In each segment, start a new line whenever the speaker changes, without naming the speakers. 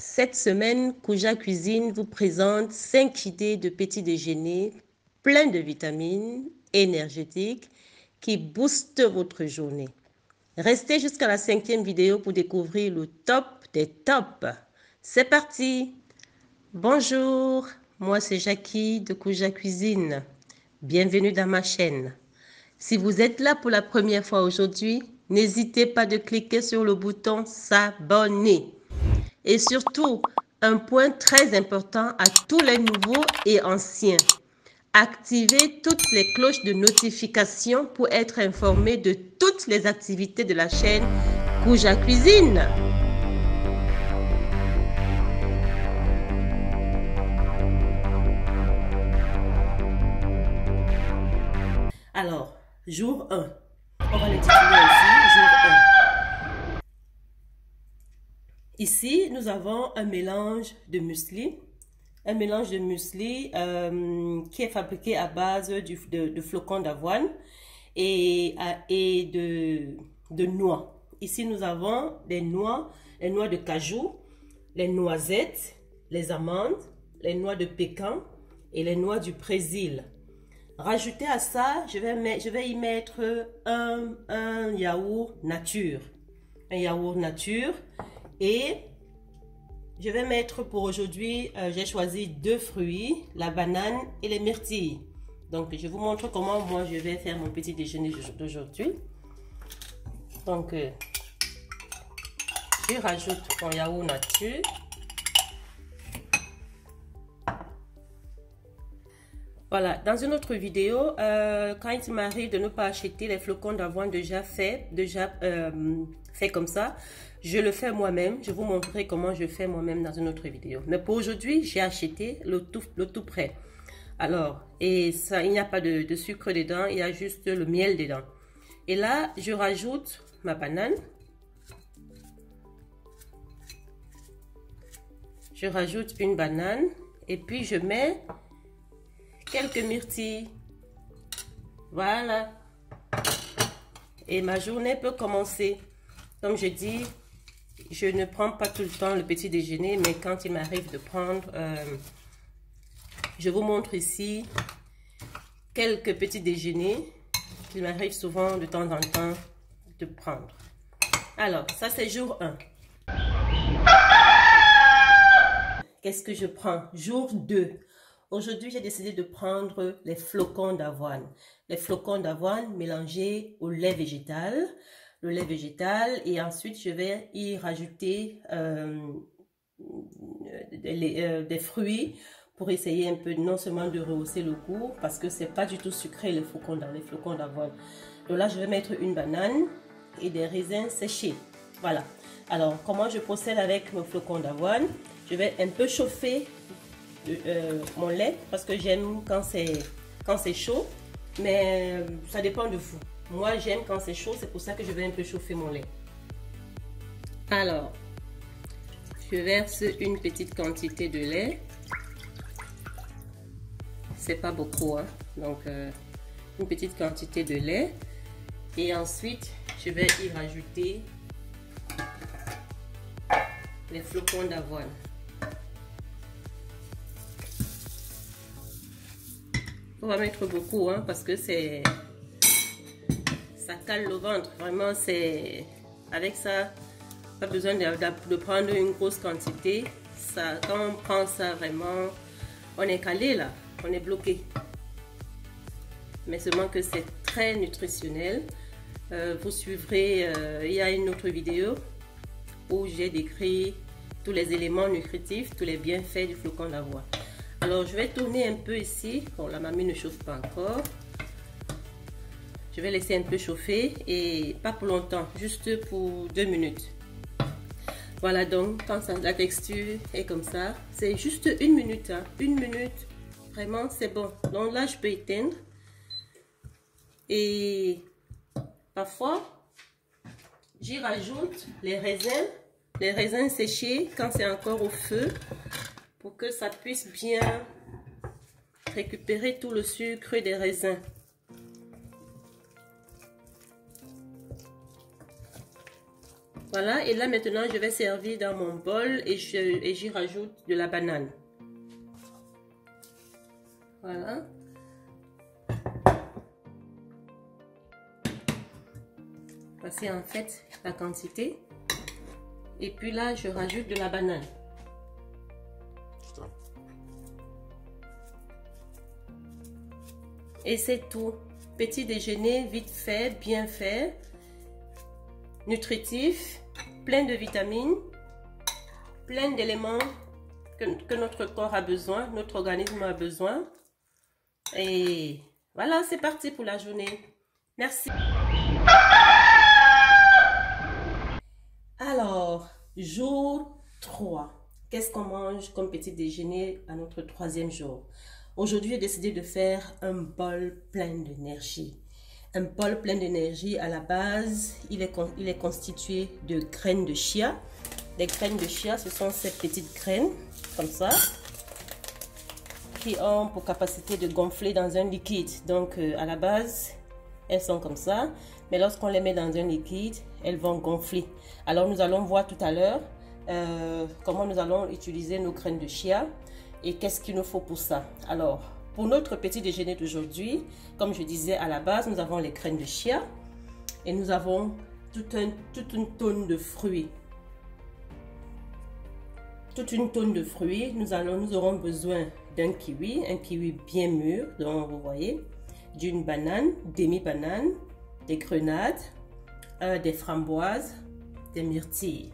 Cette semaine, Kouja Cuisine vous présente 5 idées de petit déjeuner plein de vitamines énergétiques qui boostent votre journée. Restez jusqu'à la 5e vidéo pour découvrir le top des tops. C'est parti! Bonjour, moi c'est Jackie de Kouja Cuisine. Bienvenue dans ma chaîne. Si vous êtes là pour la première fois aujourd'hui, n'hésitez pas de cliquer sur le bouton s'abonner. Et surtout, un point très important à tous les nouveaux et anciens. Activez toutes les cloches de notification pour être informé de toutes les activités de la chaîne Kouja Cuisine. Alors, jour 1. On va l'intituler ici, jour 1. Ici, nous avons un mélange de muesli. Un mélange de muesli qui est fabriqué à base de flocons d'avoine et de noix. Ici, nous avons des noix, les noix de cajou, les noisettes, les amandes, les noix de pécan et les noix du Brésil. Rajouter à ça, je vais y mettre un yaourt nature. Un yaourt nature. Et je vais mettre pour aujourd'hui, j'ai choisi 2 fruits, la banane et les myrtilles. Donc, je vous montre comment moi je vais faire mon petit déjeuner d'aujourd'hui. Donc, je rajoute mon yaourt nature. Voilà, dans une autre vidéo, quand il m'arrive de ne pas acheter les flocons d'avoine déjà fait comme ça, je le fais moi-même. Je vous montrerai comment je fais moi-même dans une autre vidéo. Mais pour aujourd'hui, j'ai acheté le tout prêt. Alors, et ça, il n'y a pas de sucre dedans, il y a juste le miel dedans. Et là, je rajoute ma banane. Je rajoute une banane et puis je mets quelques myrtilles. Voilà. Et ma journée peut commencer. Comme je dis, je ne prends pas tout le temps le petit déjeuner, mais quand il m'arrive de prendre, je vous montre ici quelques petits déjeuners qu'il m'arrive souvent de temps en temps de prendre. Alors, ça c'est jour 1. Qu'est-ce que je prends? Jour 2. Aujourd'hui, j'ai décidé de prendre les flocons d'avoine. Les flocons d'avoine mélangés au lait végétal. Le lait végétal et ensuite, je vais y rajouter des fruits pour essayer un peu non seulement de rehausser le goût parce que c'est pas du tout sucré les flocons d'avoine. Donc là, je vais mettre une banane et des raisins séchés. Voilà. Alors, comment je procède avec mes flocons d'avoine? Je vais un peu chauffer mon lait parce que j'aime quand c'est chaud, mais ça dépend de vous. Moi j'aime quand c'est chaud, c'est pour ça que je vais un peu chauffer mon lait. Alors, je verse une petite quantité de lait. C'est pas beaucoup, hein? Donc une petite quantité de lait et ensuite je vais y rajouter les flocons d'avoine. On va mettre beaucoup, hein, parce que ça cale le ventre. Vraiment, c'est avec ça, pas besoin de prendre une grosse quantité. Ça, quand on prend ça vraiment, on est calé là, on est bloqué. Mais seulement que c'est très nutritionnel. Vous suivrez, il y a une autre vidéo où j'ai décrit tous les éléments nutritifs, tous les bienfaits du flocon d'avoine. Alors, je vais tourner un peu ici. Bon, la mamie ne chauffe pas encore. Je vais laisser un peu chauffer et pas pour longtemps, juste pour 2 minutes. Voilà, donc, quand la texture est comme ça, c'est juste 1 minute. Hein, 1 minute, vraiment, c'est bon. Donc là, je peux éteindre. Et parfois, j'y rajoute les raisins séchés quand c'est encore au feu, pour que ça puisse bien récupérer tout le sucre des raisins. Voilà, et là maintenant je vais servir dans mon bol et j'y rajoute de la banane. Voilà. Voici en fait la quantité. Et puis là, je rajoute de la banane. Et c'est tout. Petit déjeuner vite fait, bien fait, nutritif, plein de vitamines, plein d'éléments que notre corps a besoin, notre organisme a besoin. Et voilà, c'est parti pour la journée. Merci. Alors, jour 3. Qu'est-ce qu'on mange comme petit déjeuner à notre 3e jour? Aujourd'hui, j'ai décidé de faire un bol plein d'énergie. Un bol plein d'énergie, à la base, il est constitué de graines de chia. Les graines de chia, ce sont ces petites graines, comme ça, qui ont pour capacité de gonfler dans un liquide. Donc, à la base, elles sont comme ça. Mais lorsqu'on les met dans un liquide, elles vont gonfler. Alors, nous allons voir tout à l'heure comment nous allons utiliser nos graines de chia et qu'est-ce qu'il nous faut pour ça. Alors, pour notre petit déjeuner d'aujourd'hui, comme je disais à la base, nous avons les graines de chia et nous avons toute une tonne de fruits. Toute une tonne de fruits. Nous aurons besoin d'un kiwi, un kiwi bien mûr, donc vous voyez, d'une banane, demi-banane, des grenades, des framboises, des myrtilles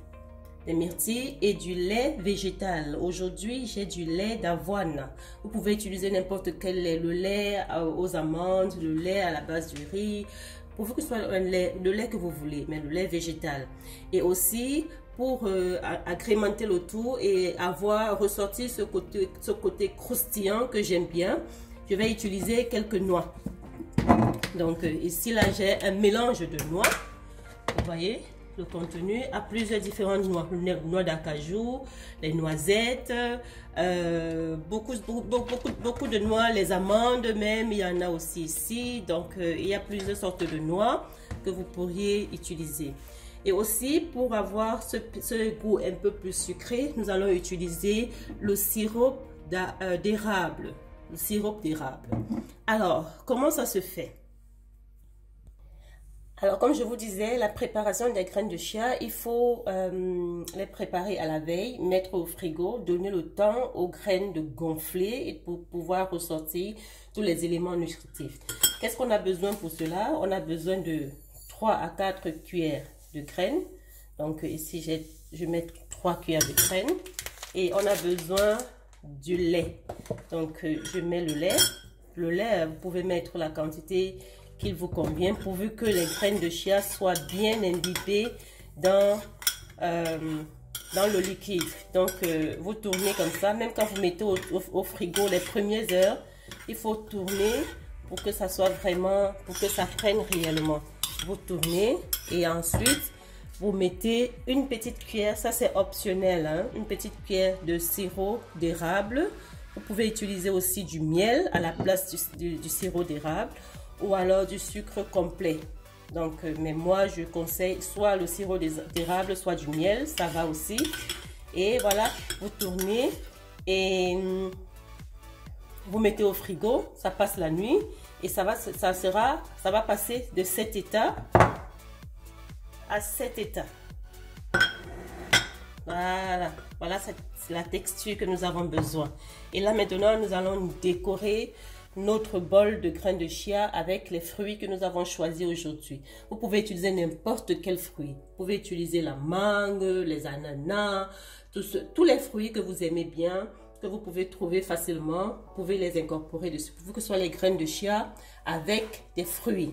et du lait végétal. Aujourd'hui, j'ai du lait d'avoine. Vous pouvez utiliser n'importe quel lait, le lait aux amandes, le lait à la base du riz, pourvu que ce soit le lait que vous voulez, mais le lait végétal. Et aussi, pour agrémenter le tout et avoir ressorti ce côté croustillant que j'aime bien, je vais utiliser quelques noix. Donc ici, là, j'ai un mélange de noix. Vous voyez, le contenu a plusieurs différentes noix. Noix d'acajou, les noisettes, beaucoup de noix, les amandes même, il y en a aussi ici. Donc, il y a plusieurs sortes de noix que vous pourriez utiliser. Et aussi, pour avoir ce goût un peu plus sucré, nous allons utiliser le sirop d'érable. Le sirop d'érable. Alors, comment ça se fait? Alors, comme je vous disais, la préparation des graines de chia, il faut les préparer à la veille, mettre au frigo, donner le temps aux graines de gonfler et pour pouvoir ressortir tous les éléments nutritifs. Qu'est-ce qu'on a besoin pour cela? On a besoin de 3 à 4 cuillères de graines. Donc, ici, je mets 3 cuillères de graines. Et on a besoin du lait. Donc, je mets le lait. Le lait, vous pouvez mettre la quantité qu'il vous convient, pourvu que les graines de chia soient bien imbibées dans le liquide. Donc, vous tournez comme ça, même quand vous mettez au frigo les premières heures, il faut tourner pour que ça soit vraiment, pour que ça prenne réellement. Vous tournez et ensuite, vous mettez une petite cuillère, ça c'est optionnel, hein, une petite cuillère de sirop d'érable. Vous pouvez utiliser aussi du miel à la place du sirop d'érable, ou alors du sucre complet. Donc, mais moi, je conseille soit le sirop d'érable, soit du miel, ça va aussi. Et voilà, vous tournez et vous mettez au frigo, ça passe la nuit et ça va passer de cet état à cet état. Voilà, c'est la texture que nous avons besoin. Et là, maintenant, nous allons décorer notre bol de graines de chia avec les fruits que nous avons choisis aujourd'hui. Vous pouvez utiliser n'importe quel fruit. Vous pouvez utiliser la mangue, les ananas, tous les fruits que vous aimez bien, que vous pouvez trouver facilement. Vous pouvez les incorporer dessus, que ce soit les graines de chia avec des fruits.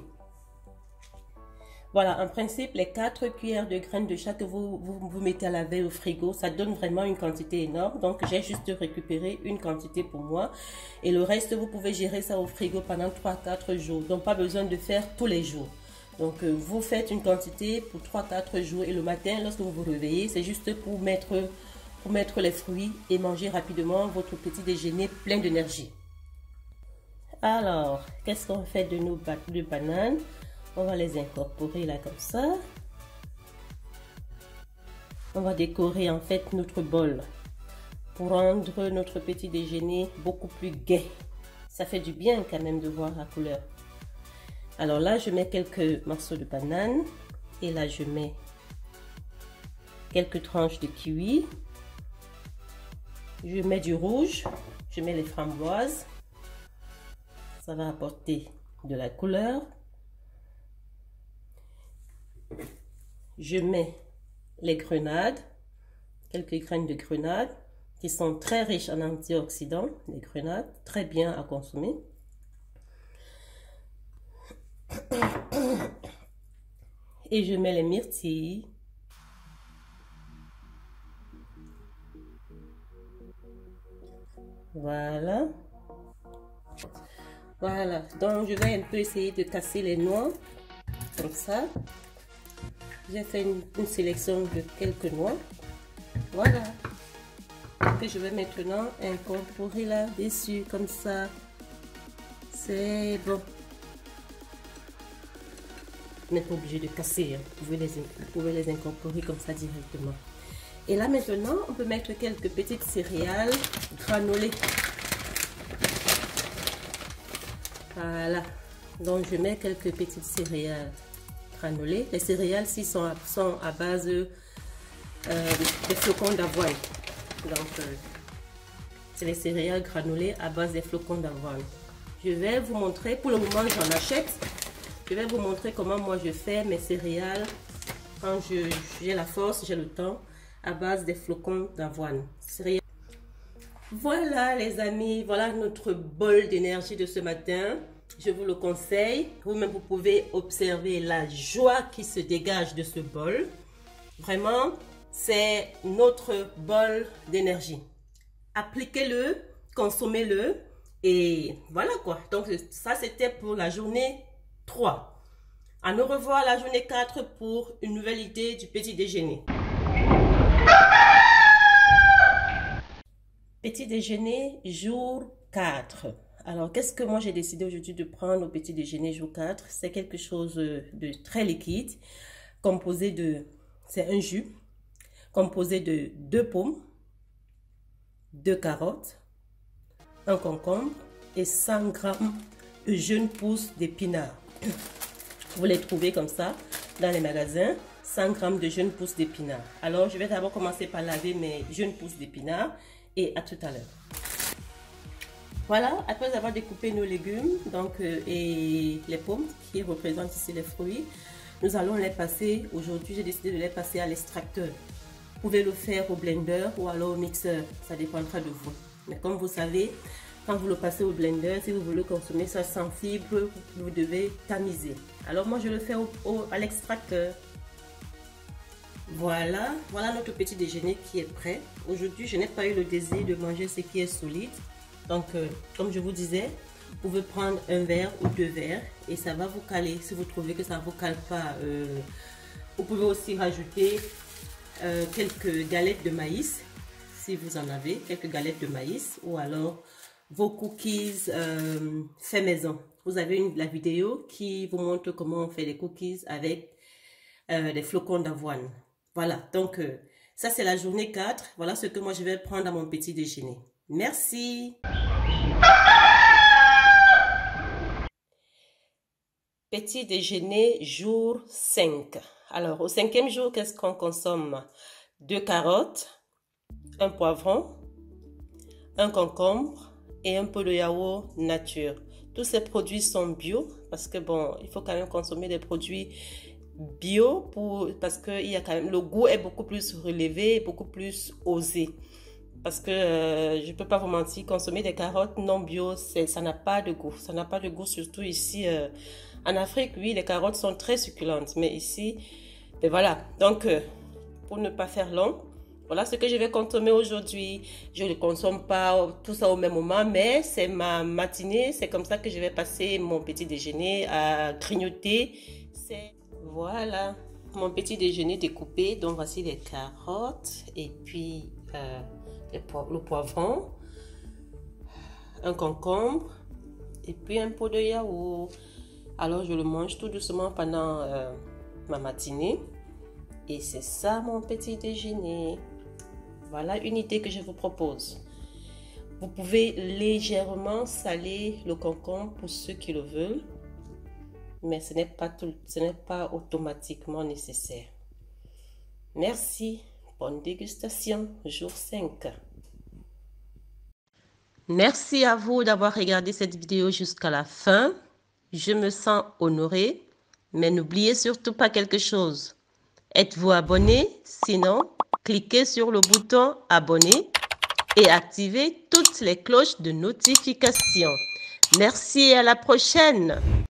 Voilà, en principe, les 4 cuillères de graines de chia que vous mettez à la veille au frigo, ça donne vraiment une quantité énorme. Donc, j'ai juste récupéré une quantité pour moi. Et le reste, vous pouvez gérer ça au frigo pendant 3-4 jours. Donc, pas besoin de faire tous les jours. Donc, vous faites une quantité pour 3-4 jours. Et le matin, lorsque vous vous réveillez, c'est juste pour mettre les fruits et manger rapidement votre petit déjeuner plein d'énergie. Alors, qu'est-ce qu'on fait de nos bananes? On va les incorporer là comme ça. On va décorer en fait notre bol pour rendre notre petit déjeuner beaucoup plus gai. Ça fait du bien quand même de voir la couleur. Alors là, je mets quelques morceaux de banane et là, je mets quelques tranches de kiwi. Je mets du rouge, je mets les framboises. Ça va apporter de la couleur. Je mets les grenades, quelques graines de grenade qui sont très riches en antioxydants. Les grenades, très bien à consommer. Et je mets les myrtilles. Voilà. Voilà, donc je vais un peu essayer de casser les noix, comme ça. J'ai fait une sélection de quelques noix. Voilà. Que je vais maintenant incorporer là-dessus, comme ça. C'est bon. Vous n'êtes pas obligé de casser, hein. Vous pouvez les incorporer comme ça directement. Et là maintenant, on peut mettre quelques petites céréales granulées. Voilà, donc je mets quelques petites céréales granulées. Les céréales-ci sont à base des flocons d'avoine. Donc, c'est les céréales granulées à base des flocons d'avoine. Je vais vous montrer, pour le moment j'en achète. Je vais vous montrer comment moi je fais mes céréales quand j'ai la force, j'ai le temps, à base des flocons d'avoine. Voilà les amis, voilà notre bol d'énergie de ce matin. Je vous le conseille. Vous-même, vous pouvez observer la joie qui se dégage de ce bol. Vraiment, c'est notre bol d'énergie. Appliquez-le, consommez-le et voilà quoi. Donc ça, c'était pour la journée 3. À nous revoir la journée 4 pour une nouvelle idée du petit déjeuner. Petit déjeuner jour 4. Alors, qu'est-ce que moi j'ai décidé aujourd'hui de prendre au petit déjeuner jour 4? C'est quelque chose de très liquide, c'est un jus, composé de 2 pommes, 2 carottes, un concombre et 100 g de jeunes pousses d'épinards. Vous les trouvez comme ça dans les magasins, 100 g de jeunes pousses d'épinards. Alors, je vais d'abord commencer par laver mes jeunes pousses d'épinards. Et à tout à l'heure. Voilà, après avoir découpé nos légumes et les pommes qui représentent ici les fruits, nous allons les passer, aujourd'hui j'ai décidé de les passer à l'extracteur. Vous pouvez le faire au blender ou alors au mixeur, ça dépendra de vous. Mais comme vous savez, quand vous le passez au blender, si vous voulez consommer ça sans fibre, vous devez tamiser. Alors moi je le fais à l'extracteur. Voilà, voilà notre petit déjeuner qui est prêt. Aujourd'hui, je n'ai pas eu le désir de manger ce qui est solide. Donc, comme je vous disais, vous pouvez prendre un verre ou 2 verres et ça va vous caler. Si vous trouvez que ça ne vous cale pas, vous pouvez aussi rajouter quelques galettes de maïs, si vous en avez, quelques galettes de maïs ou alors vos cookies fait maison. Vous avez la vidéo qui vous montre comment on fait les cookies avec des flocons d'avoine. Voilà, donc ça c'est la journée 4. Voilà ce que moi je vais prendre à mon petit déjeuner. Merci. Petit déjeuner jour 5. Alors au 5e jour, qu'est-ce qu'on consomme? 2 carottes, un poivron, un concombre et un peu de yaourt nature. Tous ces produits sont bio parce que bon, il faut quand même consommer des produits bio parce que il y a quand même, le goût est beaucoup plus relevé, beaucoup plus osé. Parce que je peux pas vous mentir, consommer des carottes non bio, ça n'a pas de goût. Ça n'a pas de goût, surtout ici en Afrique. Oui, les carottes sont très succulentes, mais ici, ben voilà. Donc, pour ne pas faire long, voilà ce que je vais consommer aujourd'hui. Je ne consomme pas tout ça au même moment, mais c'est ma matinée. C'est comme ça que je vais passer mon petit déjeuner à grignoter. Voilà, mon petit déjeuner découpé. Donc, voici les carottes et puis le poivron, un concombre et puis un pot de yaourt. Alors, je le mange tout doucement pendant ma matinée. Et c'est ça mon petit déjeuner. Voilà une idée que je vous propose. Vous pouvez légèrement saler le concombre pour ceux qui le veulent, mais ce n'est pas automatiquement nécessaire. Merci. Bonne dégustation. Jour 5. Merci à vous d'avoir regardé cette vidéo jusqu'à la fin. Je me sens honorée, mais n'oubliez surtout pas quelque chose. Êtes-vous abonné? Sinon, cliquez sur le bouton abonner et activez toutes les cloches de notification. Merci et à la prochaine!